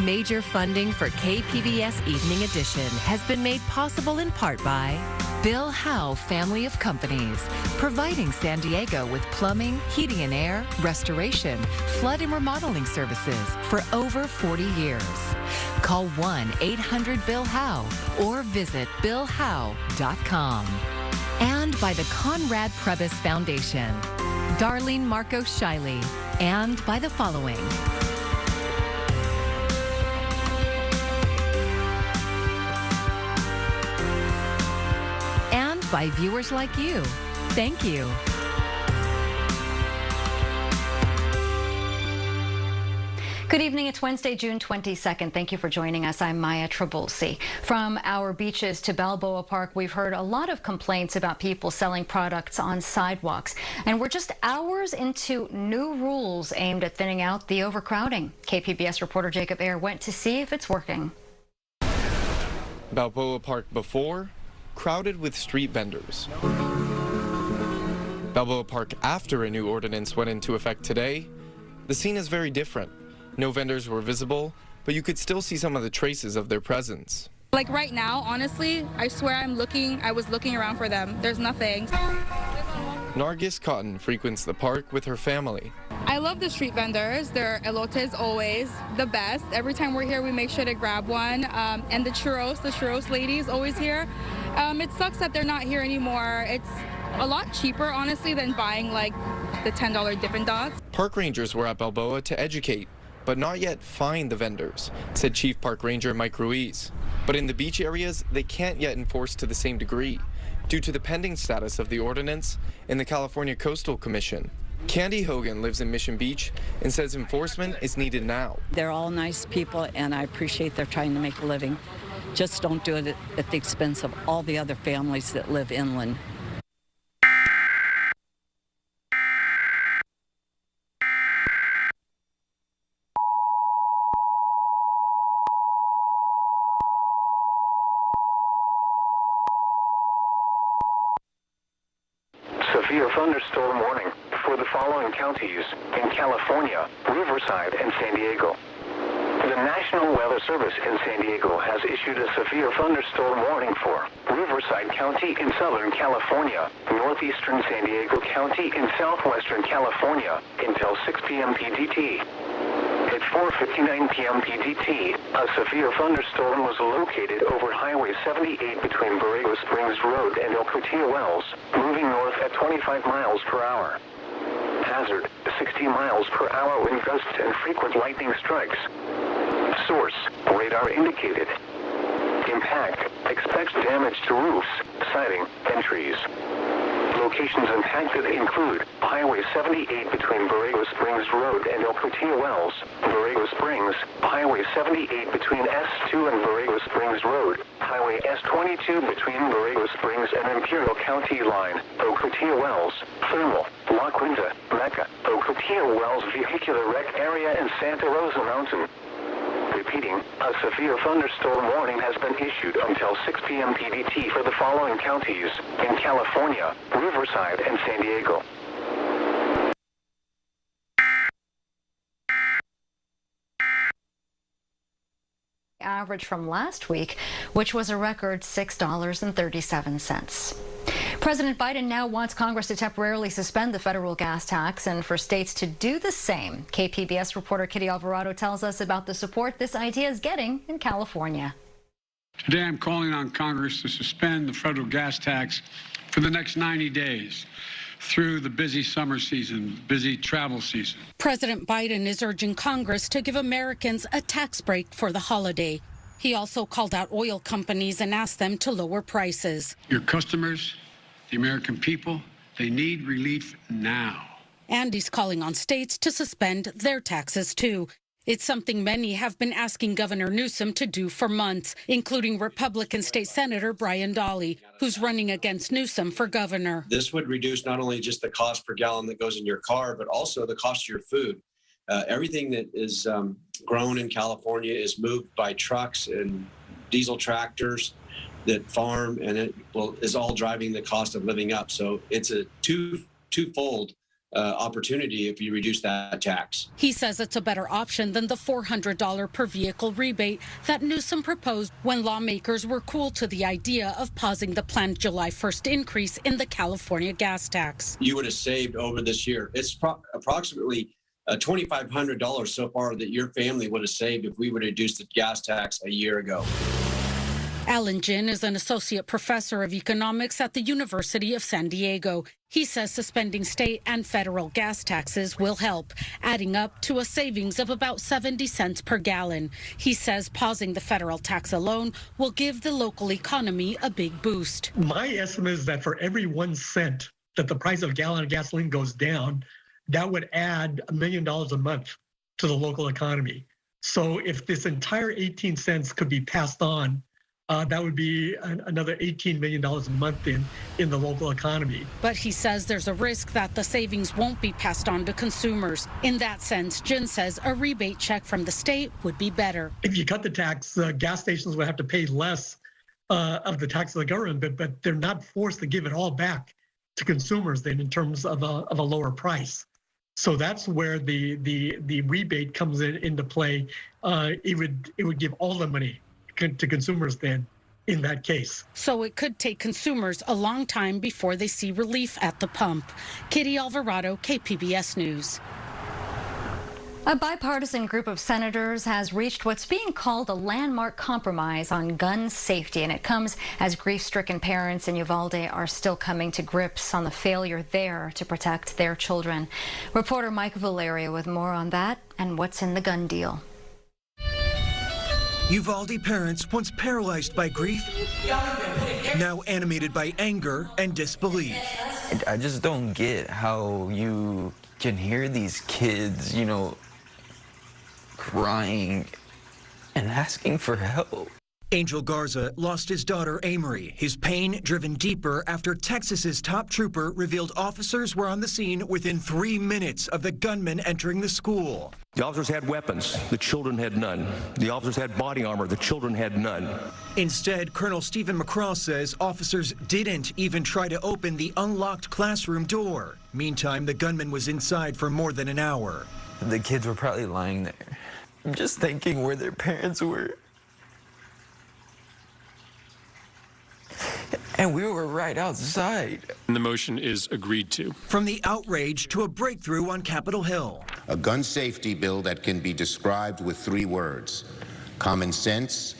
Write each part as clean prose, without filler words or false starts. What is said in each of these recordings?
Major funding for KPBS Evening Edition has been made possible in part by Bill Howe Family of Companies, providing San Diego with plumbing, heating and air, restoration, flood and remodeling services for over 40 years. Call 1-800-BILL-HOWE or visit billhowe.com. And by the Conrad Prebys Foundation, Darlene Marcos Shiley, and by the following. And by viewers like you. Thank you. Good evening. It's Wednesday, June 22nd. Thank you for joining us. I'm Maya Trabulsi. From our beaches to Balboa Park, we've heard a lot of complaints about people selling products on sidewalks. And we're just hours into new rules aimed at thinning out the overcrowding. KPBS reporter Jacob Ayer went to see if it's working. Balboa Park before, crowded with street vendors. Balboa Park after a new ordinance went into effect today, the scene is very different. No vendors were visible, but you could still see some of the traces of their presence. Like right now, honestly, I swear I was looking around for them. There's nothing. Nargis Cotton frequents the park with her family. I love the street vendors. Their elotes always the best. Every time we're here, we make sure to grab one. And the churros ladies always here. It sucks that they're not here anymore. It's a lot cheaper, honestly, than buying like the $10 Dippin' Dots. Park rangers were at Balboa to educate, but not yet fine the vendors, said Chief Park Ranger Mike Ruiz. But in the beach areas, they can't yet enforce to the same degree due to the pending status of the ordinance in the California Coastal Commission. Candy Hogan lives in Mission Beach and says enforcement is needed now. They're all nice people, and I appreciate they're trying to make a living. Just don't do it at the expense of all the other families that live inland. Severe thunderstorm warning for the following counties in California, Riverside, and San Diego. The National Weather Service in San Diego has issued a severe thunderstorm warning for Riverside County in Southern California, Northeastern San Diego County in Southwestern California until 6 p.m. PDT. At 4:59 p.m. PDT, a severe thunderstorm was located over Highway 78 between Borrego Springs Road and El Cotillo Wells, moving north at 25 miles per hour. Hazard, 60 miles per hour wind gusts and frequent lightning strikes. Source, radar indicated. Impact, expects damage to roofs, siding, and trees. Locations impacted include Highway 78 between Borrego Springs Road and El Cotillo Wells, Borrego Springs, Highway 78 between S2 and Borrego Springs Road, Highway S22 between Borrego Springs and Imperial County Line, El Cotillo Wells, Thermal, La Quinta, Mecca, El Cotillo Wells Vehicular Wreck Area, and Santa Rosa Mountain. Repeating, a severe thunderstorm warning has been issued until 6 p.m. PDT for the following counties in California, Riverside, and San Diego. Average from last week, which was a record $6.37. President Biden now wants Congress to temporarily suspend the federal gas tax and for states to do the same. KPBS reporter Kitty Alvarado tells us about the support this idea is getting in California. Today I'm calling on Congress to suspend the federal gas tax for the next 90 days through the busy summer season, busy travel season. President Biden is urging Congress to give Americans a tax break for the holiday. He also called out oil companies and asked them to lower prices. Your customers, the American people, they need relief now. And he's calling on states to suspend their taxes, too. It's something many have been asking Governor Newsom to do for months, including Republican State Senator Brian Dahle, who's running against Newsom for governor. This would reduce not only just the cost per gallon that goes in your car, but also the cost of your food. Everything that is grown in California is moved by trucks and diesel tractors that farm, and it is all driving the cost of living up. So it's a twofold opportunity if you reduce that tax. He says it's a better option than the $400 per vehicle rebate that Newsom proposed when lawmakers were cool to the idea of pausing the planned July 1st increase in the California gas tax. You would have saved over this year. It's approximately $2,500 so far that your family would have saved if we would have reduced the gas tax a year ago. Alan Jin is an associate professor of economics at the University of San Diego. He says suspending state and federal gas taxes will help, adding up to a savings of about 70 cents per gallon. He says pausing the federal tax alone will give the local economy a big boost. My estimate is that for every 1 cent that the price of a gallon of gasoline goes down, that would add $1 million a month to the local economy. So if this entire 18 cents could be passed on, that would be another $18 million a month in the local economy. But he says there's a risk that the savings won't be passed on to consumers. In that sense, Jin says a rebate check from the state would be better. If you cut the tax, gas stations would have to pay less of the tax of the government, but they're not forced to give it all back to consumers then in terms of a lower price. So that's where the rebate comes into play. It would give all the money to consumers then in that case. So it could take consumers a long time before they see relief at the pump. Katie Alvarado, KPBS News. A bipartisan group of senators has reached what's being called a landmark compromise on gun safety, and it comes as grief-stricken parents in Uvalde are still coming to grips on the failure there to protect their children. Reporter Mike Valerio with more on that and what's in the gun deal. Uvalde parents once paralyzed by grief, now animated by anger and disbelief. I just don't get how you can hear these kids, crying and asking for help. Angel Garza lost his daughter Amory, his pain driven deeper after Texas's top trooper revealed officers were on the scene within 3 minutes of the gunman entering the school. The officers had weapons, the children had none. The officers had body armor, the children had none. Instead, Colonel Stephen McCraw says officers didn't even try to open the unlocked classroom door. Meantime, the gunman was inside for more than an hour. The kids were probably lying there, just thinking where their parents were. And we were right outside. And the motion is agreed to. From the outrage to a breakthrough on Capitol Hill. A gun safety bill that can be described with 3 words: common sense,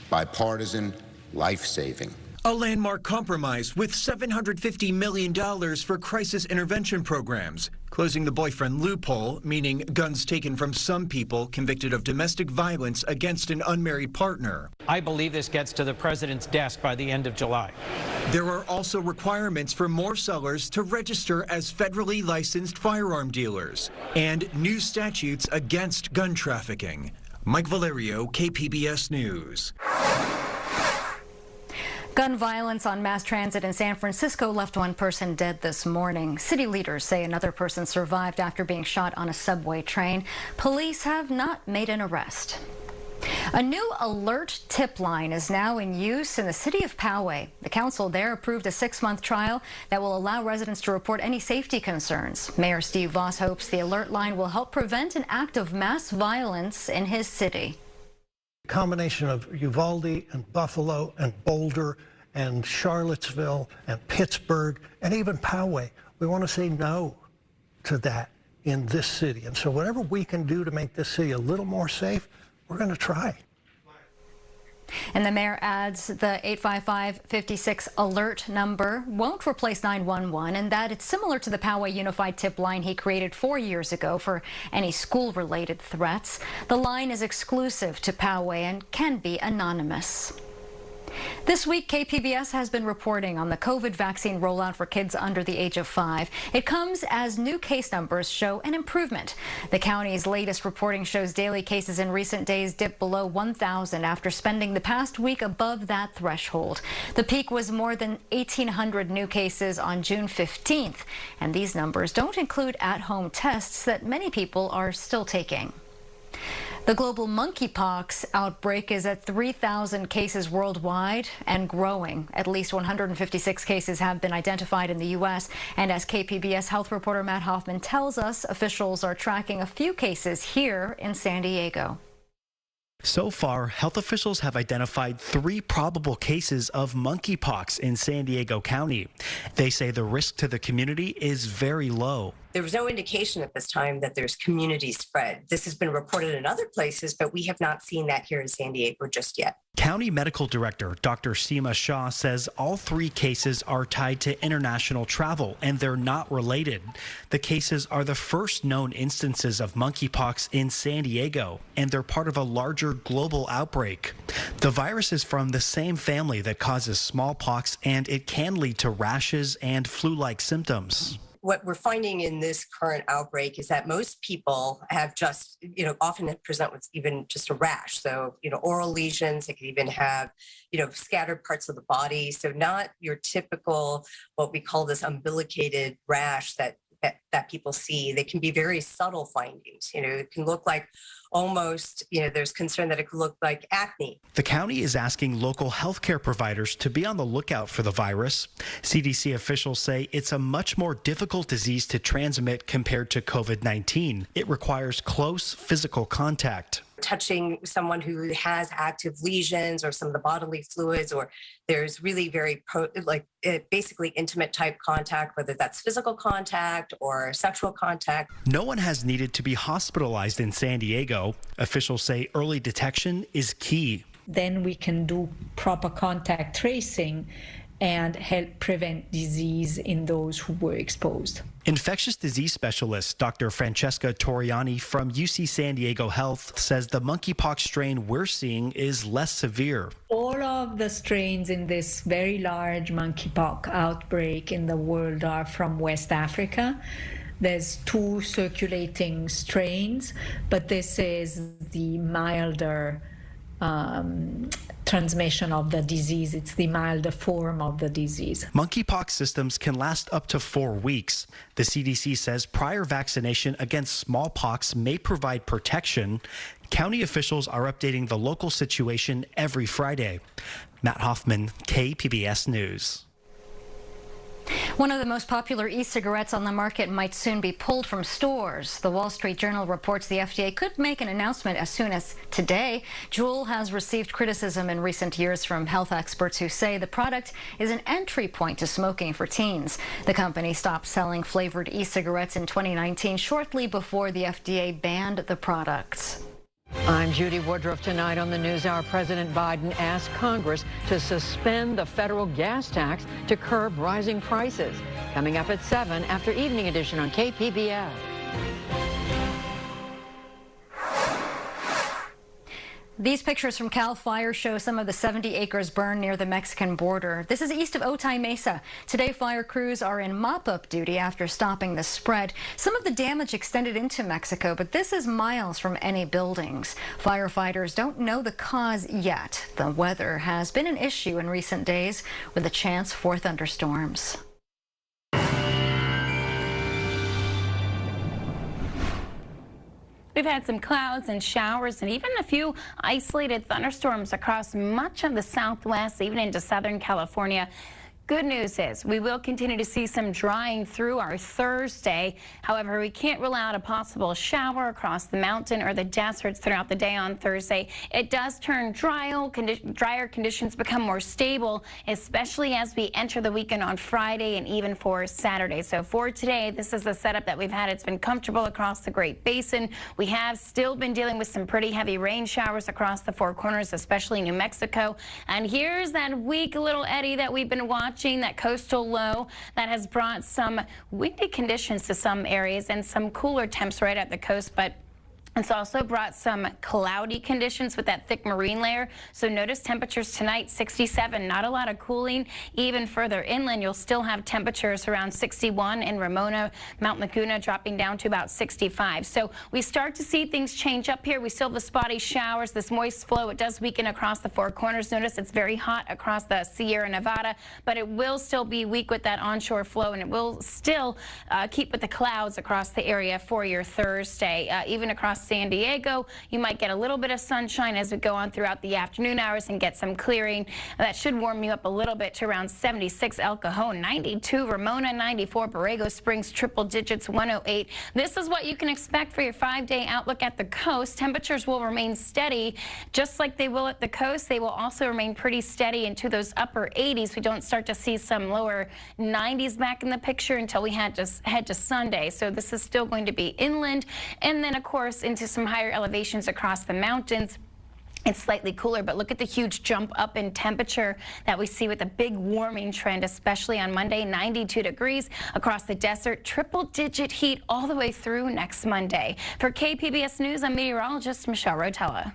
bipartisan, life-saving. A landmark compromise with $750 million for crisis intervention programs, closing the boyfriend loophole, meaning guns taken from some people convicted of domestic violence against an unmarried partner. I believe this gets to the president's desk by the end of July. There are also requirements for more sellers to register as federally licensed firearm dealers and new statutes against gun trafficking. Mike Valerio, KPBS News. Gun violence on mass transit in San Francisco left 1 person dead this morning. City leaders say another person survived after being shot on a subway train. Police have not made an arrest. A new alert tip line is now in use in the city of Poway. The council there approved a 6-month trial that will allow residents to report any safety concerns. Mayor Steve Voss hopes the alert line will help prevent an act of mass violence in his city. Combination of Uvalde and Buffalo and Boulder and Charlottesville and Pittsburgh and even Poway. We want to say no to that in this city. And so whatever we can do to make this city a little more safe, we're going to try. And the mayor adds the 855-56 alert number won't replace 911, and that it's similar to the Poway Unified Tip line he created 4 years ago for any school-related threats. The line is exclusive to Poway and can be anonymous. This week, KPBS has been reporting on the COVID vaccine rollout for kids under the age of 5. It comes as new case numbers show an improvement. The county's latest reporting shows daily cases in recent days dipped below 1,000 after spending the past week above that threshold. The peak was more than 1,800 new cases on June 15th, and these numbers don't include at-home tests that many people are still taking. The global monkeypox outbreak is at 3,000 cases worldwide and growing. At least 156 cases have been identified in the U.S. And as KPBS health reporter Matt Hoffman tells us, officials are tracking a few cases here in San Diego. So far, health officials have identified 3 probable cases of monkeypox in San Diego County. They say the risk to the community is very low. There was no indication at this time that there's community spread. This has been reported in other places, but we have not seen that here in San Diego just yet. County Medical Director Dr. Seema Shah says all 3 cases are tied to international travel and they're not related. The cases are the first known instances of monkeypox in San Diego, and they're part of a larger global outbreak. The virus is from the same family that causes smallpox, and it can lead to rashes and flu-like symptoms. What we're finding in this current outbreak is that most people have just, often present with even just a rash. So, oral lesions, they could even have, scattered parts of the body. So not your typical, what we call this umbilicated rash that people see. They can be very subtle findings. It can look like almost, there's concern that it could look like acne. The county is asking local healthcare providers to be on the lookout for the virus. CDC officials say it's a much more difficult disease to transmit compared to COVID-19. It requires close physical contact. Touching someone who has active lesions or some of the bodily fluids, or there's really very basically intimate type contact, whether that's physical contact or sexual contact. No one has needed to be hospitalized in San Diego. Officials say early detection is key. Then we can do proper contact tracing and help prevent disease in those who were exposed. Infectious disease specialist Dr. Francesca Torriani from UC San Diego Health says the monkeypox strain we're seeing is less severe. All of the strains in this very large monkeypox outbreak in the world are from West Africa. There's 2 circulating strains, but this is the milder transmission of the disease. It's the milder form of the disease. Monkeypox systems can last up to 4 weeks. The CDC says prior vaccination against smallpox may provide protection. County officials are updating the local situation every Friday. Matt Hoffman, KPBS News. One of the most popular e-cigarettes on the market might soon be pulled from stores. The Wall Street Journal reports the FDA could make an announcement as soon as today. Juul has received criticism in recent years from health experts who say the product is an entry point to smoking for teens. The company stopped selling flavored e-cigarettes in 2019, shortly before the FDA banned the products. I'm Judy Woodruff. Tonight on the NewsHour, President Biden asked Congress to suspend the federal gas tax to curb rising prices. Coming up at 7 after Evening Edition on KPBS. These pictures from CAL FIRE show some of the 70 acres burned near the Mexican border. This is east of Otay Mesa. Today, fire crews are in mop-up duty after stopping the spread. Some of the damage extended into Mexico, but this is miles from any buildings. Firefighters don't know the cause yet. The weather has been an issue in recent days with a chance for thunderstorms. We've had some clouds and showers and even a few isolated thunderstorms across much of the Southwest, even into Southern California. Good news is we will continue to see some drying through our Thursday. However, we can't rule out a possible shower across the mountain or the deserts throughout the day on Thursday. It does turn drier conditions become more stable, especially as we enter the weekend on Friday and even for Saturday. So for today, this is the setup that we've had. It's been comfortable across the Great Basin. We have still been dealing with some pretty heavy rain showers across the Four Corners, especially New Mexico. And here's that weak little eddy that we've been watching. That coastal low that has brought some windy conditions to some areas and some cooler temps right at the coast, but it's also brought some cloudy conditions with that thick marine layer. So notice temperatures tonight, 67, not a lot of cooling. Even further inland, you'll still have temperatures around 61 in Ramona, Mount Laguna dropping down to about 65. So we start to see things change up here. We still have the spotty showers, this moist flow. It does weaken across the Four Corners. Notice it's very hot across the Sierra Nevada, but it will still be weak with that onshore flow, and it will still keep with the clouds across the area for your Thursday, even across across San Diego. You might get a little bit of sunshine as we go on throughout the afternoon hours and get some clearing. That should warm you up a little bit to around 76 El Cajon, 92 Ramona, 94 Borrego Springs, triple digits 108. This is what you can expect for your 5-day outlook at the coast. Temperatures will remain steady just like they will at the coast. They will also remain pretty steady into those upper 80s. We don't start to see some lower 90s back in the picture until we head to Sunday. So this is still going to be inland, and then of course into some higher elevations across the mountains. It's slightly cooler, but look at the huge jump up in temperature that we see with a big warming trend, especially on Monday, 92 degrees across the desert, triple-digit heat all the way through next Monday. For KPBS News, I'm meteorologist Michelle Rotella.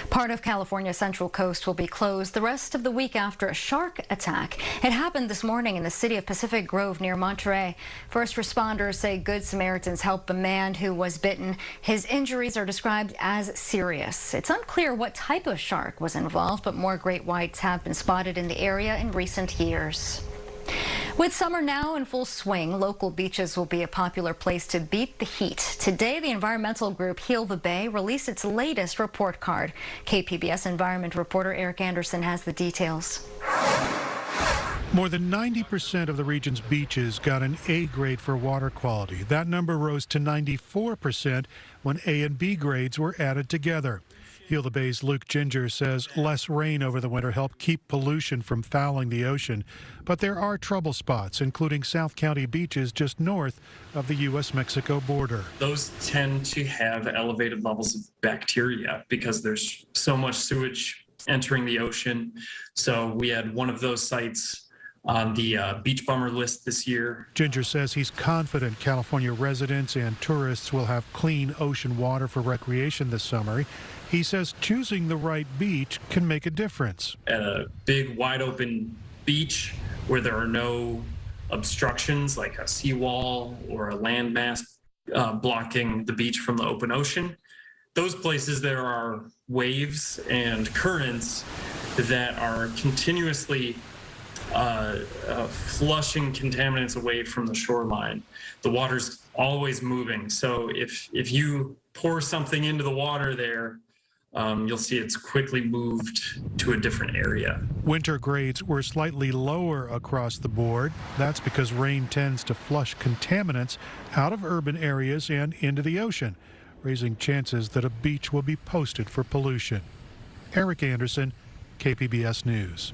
Part of California's Central Coast will be closed the rest of the week after a shark attack. It happened this morning in the city of Pacific Grove near Monterey. First responders say Good Samaritans helped the man who was bitten. His injuries are described as serious. It's unclear what type of shark was involved, but more great whites have been spotted in the area in recent years. With summer now in full swing, local beaches will be a popular place to beat the heat. Today, the environmental group Heal the Bay released its latest report card. KPBS environment reporter Eric Anderson has the details. More than 90% of the region's beaches got an A grade for water quality. That number rose to 94% when A and B grades were added together. Heal the Bay's Luke Ginger says less rain over the winter helped keep pollution from fouling the ocean. But there are trouble spots, including South County beaches just north of the U.S.-Mexico border. Those tend to have elevated levels of bacteria because there's so much sewage entering the ocean. So we had one of those sites on the beach bummer list this year. Ginger says he's confident California residents and tourists will have clean ocean water for recreation this summer. He says choosing the right beach can make a difference. At a big, wide open beach where there are no obstructions like a seawall or a landmass blocking the beach from the open ocean, those places there are waves and currents that are continuously flushing contaminants away from the shoreline. The water's always moving. So if you pour something into the water there, you'll see it's quickly moved to a different area. Winter grades were slightly lower across the board. That's because rain tends to flush contaminants out of urban areas and into the ocean, raising chances that a beach will be posted for pollution. Eric Anderson, KPBS News.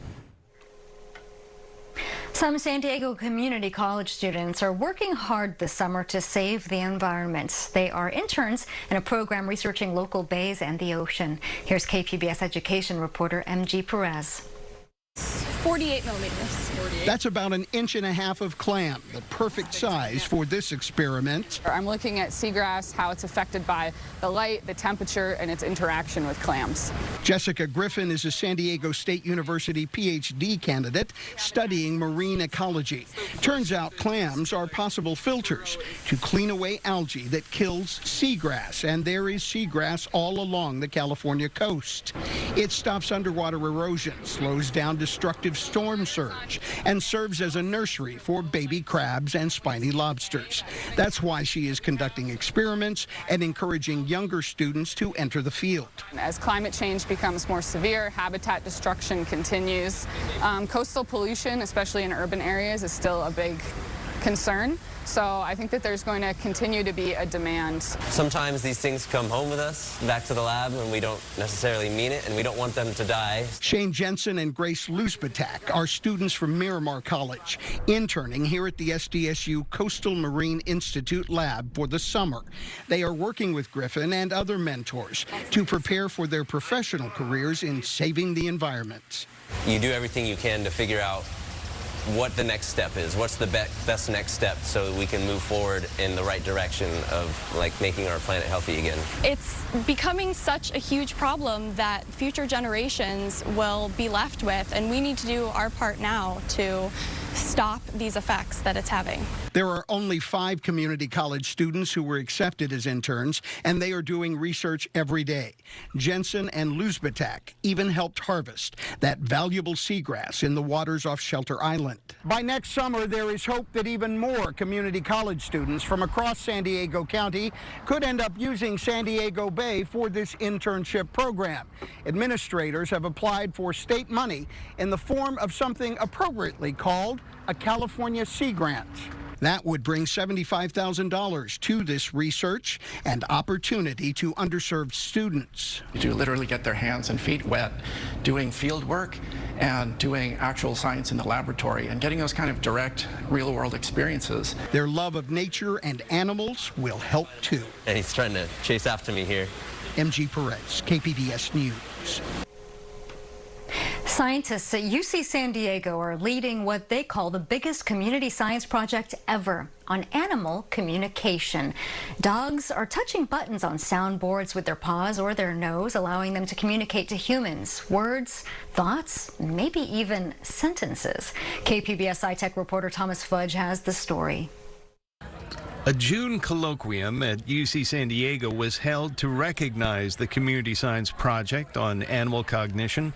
Some San Diego community college students are working hard this summer to save the environment. They are interns in a program researching local bays and the ocean. Here's KPBS education reporter MG Perez. 48 millimeters. That's about 1.5 inches of clam, the perfect size for this experiment. I'm looking at seagrass, how it's affected by the light, the temperature, and its interaction with clams. Jessica Griffin is a San Diego State University PhD candidate studying marine ecology. Turns out clams are possible filters to clean away algae that kills seagrass, and there is seagrass all along the California coast. It stops underwater erosion, slows down destructive storm surge, and serves as a nursery for baby crabs and spiny lobsters. That's why she is conducting experiments and encouraging younger students to enter the field. As climate change becomes more severe, habitat destruction continues. Coastal pollution, especially in urban areas, is still a big concern. So I think that there's going to continue to be a demand. Sometimes these things come home with us, back to the lab, and we don't necessarily mean it, and we don't want them to die. Shane Jensen and Grace Lusbatak are students from Miramar College, interning here at the SDSU Coastal Marine Institute lab for the summer. They are working with Griffin and other mentors to prepare for their professional careers in saving the environment. You do everything you can to figure out what the next step is, what's the best next step so that we can move forward in the right direction of making our planet healthy again. It's becoming such a huge problem that future generations will be left with, and we need to do our part now to stop these effects that it's having. There are only 5 community college students who were accepted as interns, and they are doing research every day. Jensen and Luzbitak even helped harvest that valuable seagrass in the waters off Shelter Island. By next summer, there is hope that even more community college students from across San Diego County could end up using San Diego Bay for this internship program. Administrators have applied for state money in the form of something appropriately called a California Sea Grant. That would bring $75,000 to this research and opportunity to underserved students. To literally get their hands and feet wet doing field work and doing actual science in the laboratory and getting those kind of direct real-world experiences. Their love of nature and animals will help too. And he's trying to chase after me here. MG Perez, KPBS News. Scientists at UC San Diego are leading what they call the biggest community science project ever on animal communication. Dogs are touching buttons on soundboards with their paws or their nose, allowing them to communicate to humans. Words, thoughts, maybe even sentences. KPBS SciTech reporter Thomas Fudge has the story. A June colloquium at UC San Diego was held to recognize the Community Science Project on animal cognition.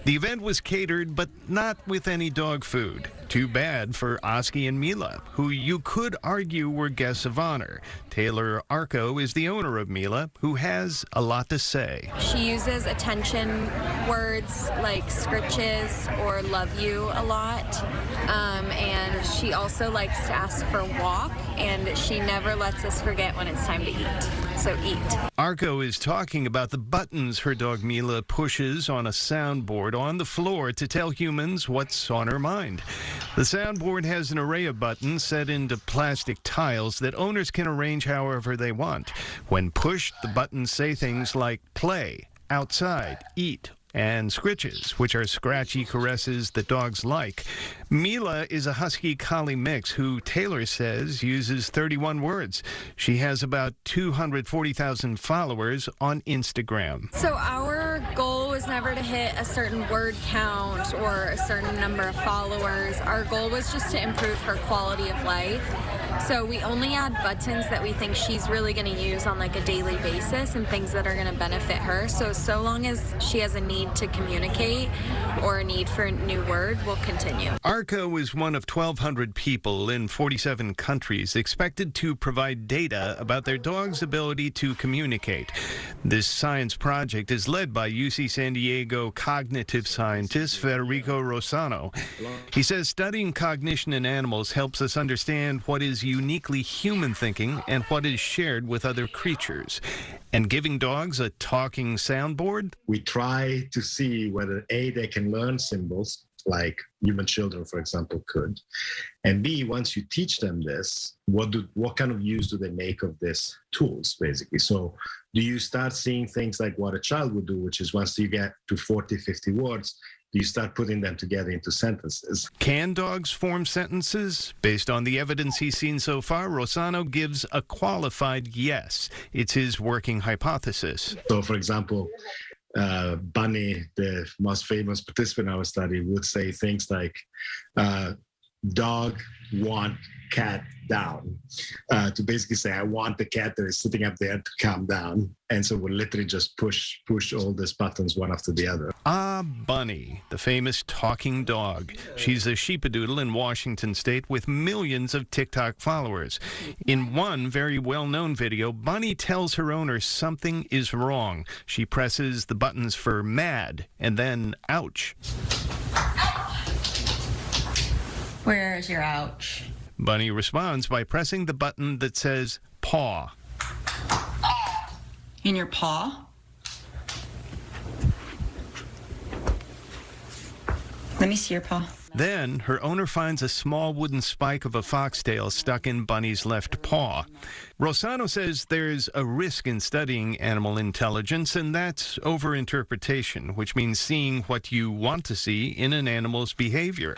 The event was catered, but not with any dog food. Too bad for Oski and Mila, who you could argue were guests of honor. Taylor Arco is the owner of Mila, who has a lot to say. She uses attention words like scritches or love you a lot. And she also likes to ask for walk, and she never lets us forget when it's time to eat. So eat. Arco is talking about the buttons her dog Mila pushes on a soundboard on the floor to tell humans what's on her mind. The soundboard has an array of buttons set into plastic tiles that owners can arrange however they want. When pushed, the buttons say things like play, outside, eat, and scritches, which are scratchy caresses that dogs like. Mila is a husky collie mix who Taylor says uses 31 words. She has about 240,000 followers on Instagram. So our goal was never to hit a certain word count or a certain number of followers. Our goal was just to improve her quality of life. So we only add buttons that we think she's really going to use on like a daily basis and things that are going to benefit her. So long as she has a need to communicate or a need for a new word, we'll continue. Arco is one of 1,200 people in 47 countries expected to provide data about their dog's ability to communicate. This science project is led by UC San Diego cognitive scientist Federico Rossano. He says studying cognition in animals helps us understand what is uniquely human thinking and what is shared with other creatures. And giving dogs a talking soundboard? We try to see whether A, they can learn symbols, like human children, for example, could. And B, once you teach them this, what kind of use do they make of these tools, basically? So do you start seeing things like what a child would do, which is once you get to 40, 50 words, you start putting them together into sentences. Can dogs form sentences? Based on the evidence he's seen so far, Rossano gives a qualified yes. It's his working hypothesis. So, for example, Bunny, the most famous participant in our study, would say things like, dog, want, cat, down. To basically say, I want the cat that is sitting up there to calm down. And so we'll literally just push all these buttons one after the other. Bunny, the famous talking dog. She's a sheepadoodle in Washington state with millions of TikTok followers. In one very well-known video, Bunny tells her owner something is wrong. She presses the buttons for mad and then ouch. Where's your ouch? Bunny responds by pressing the button that says paw. In your paw? Let me see your paw. Then her owner finds a small wooden spike of a foxtail stuck in Bunny's left paw. Rossano says there's a risk in studying animal intelligence, and that's overinterpretation, which means seeing what you want to see in an animal's behavior.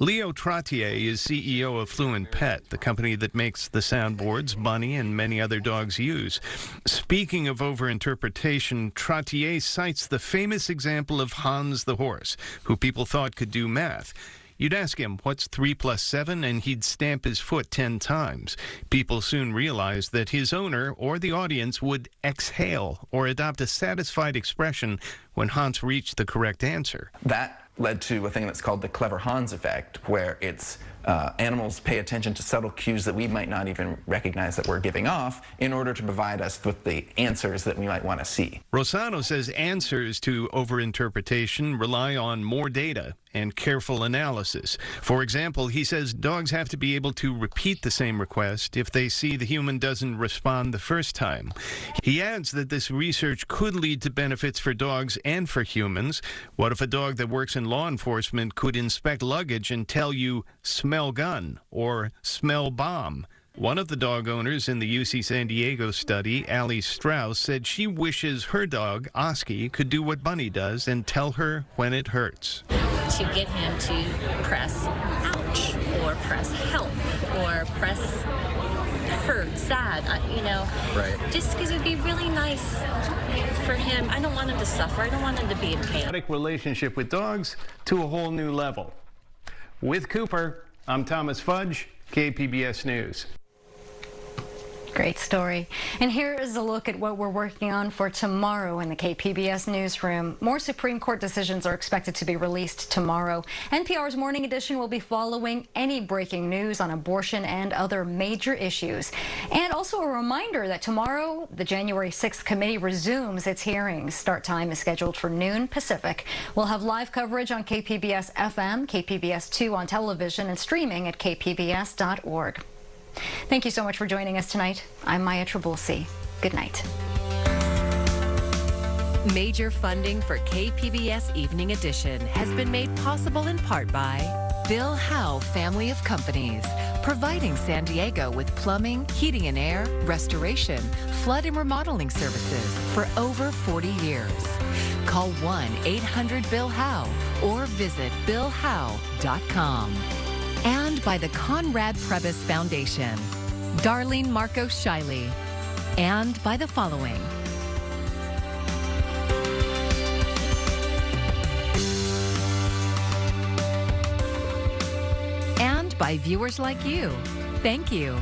Leo Trottier is CEO of Fluent Pet, the company that makes the soundboards Bunny and many other dogs use. Speaking of overinterpretation, Trottier cites the famous example of Hans the horse, who people thought could do math. You'd ask him, what's 3 + 7? And he'd stamp his foot 10 times. People soon realized that his owner or the audience would exhale or adopt a satisfied expression when Hans reached the correct answer. That led to a thing that's called the clever Hans effect, where it's animals pay attention to subtle cues that we might not even recognize that we're giving off in order to provide us with the answers that we might want to see. Rosano says answers to overinterpretation rely on more data and careful analysis. For example, he says dogs have to be able to repeat the same request if they see the human doesn't respond the first time. He adds that this research could lead to benefits for dogs and for humans. What if a dog that works in law enforcement could inspect luggage and tell you, smell gun or smell bomb? One of the dog owners in the UC San Diego study, Allie Strauss, said she wishes her dog, Oski, could do what Bunny does and tell her when it hurts. To get him to press ouch or press help or press hurt, sad, Right. Just because it would be really nice for him. I don't want him to suffer. I don't want him to be in pain. Relationship with dogs to a whole new level. With Cooper, I'm Thomas Fudge, KPBS News. Great story. And here is a look at what we're working on for tomorrow in the KPBS newsroom. More Supreme Court decisions are expected to be released tomorrow. NPR's Morning Edition will be following any breaking news on abortion and other major issues. And also a reminder that tomorrow, the January 6th committee resumes its hearings. Start time is scheduled for noon Pacific. We'll have live coverage on KPBS FM, KPBS 2 on television, and streaming at kpbs.org. Thank you so much for joining us tonight. I'm Maya Trabulsi. Good night. Major funding for KPBS Evening Edition has been made possible in part by Bill Howe Family of Companies, providing San Diego with plumbing, heating and air, restoration, flood and remodeling services for over 40 years. Call 1-800-BILL-HOWE or visit billhowe.com. And by the Conrad Prebys Foundation, Darlene Marcos Shiley, and by the following. And by viewers like you. Thank you.